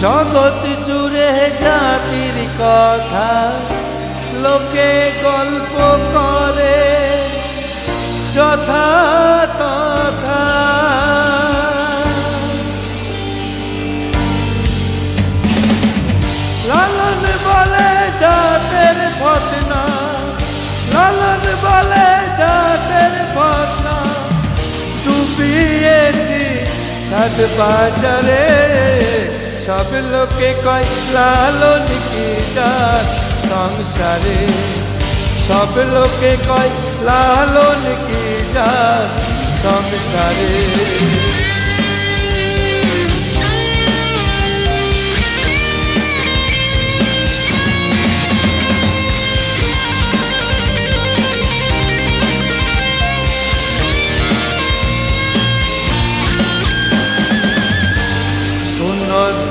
জগৎ জুড়ে জাতির কথা লোকে গল্প করে যথা তথা। লালন বলে জাতের ঘটনা, লালন বলে জাতের ঘটনা, ডুবিয়েছি সাত বাজারে। সব লোকে কয় লালন কি জাত সংসারে, সব লোকে কয় লালন কি জাত সংসারে।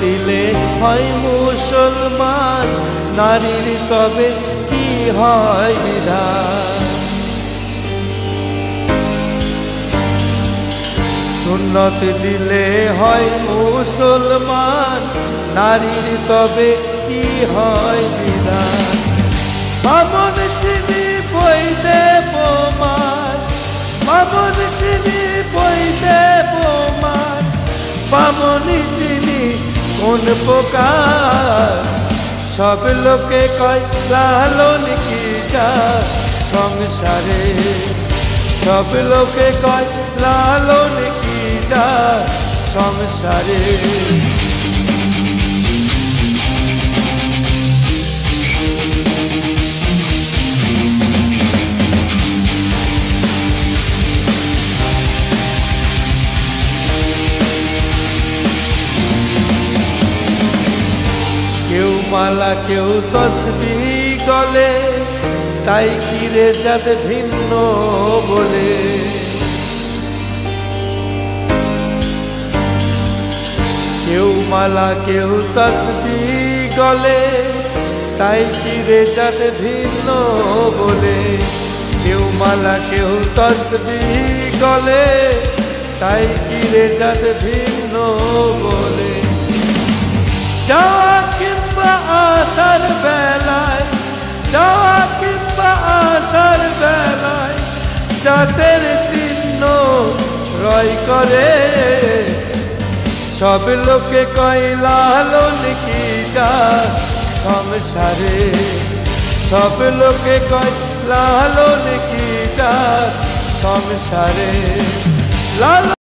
দিলে হয় মুসলমান, নারীর তবে কি হয় বিধান। সুন্নত দিলে হয় মুসলমান, নারীর তবে কি হয় বিধান। বামন চিনি বইতে প্রমাণ, বামন চিনি বইতে প্রমাণ, বামনি চিনি কোন প্রকার। সব লোকে কয় লালন কি জাত সংসারে, সব লোকে কয় লালন কি জাত সংসারে। কেউ মালা কেউ তসবিহ গলে, তাই কি রে জাত ভিন্ন বলে। কেউ মালা কেউ তসবিহ গলে, তাই কি রে জাত ভিন্ন বলে। কেউ মালা কেউ তসবিহ গলে, তাই কি রে জাত ভিন্ন বলে। যাওয়া কিংবা আসার বেলায়, যাওয়া কিংবা আসার বেলায়, জাতের চিহ্ন রয় করে। সব লোকে কয় লালন কি জাত সংসারে, সব লোকে কয় লালন কি জাত সংসারে। লালন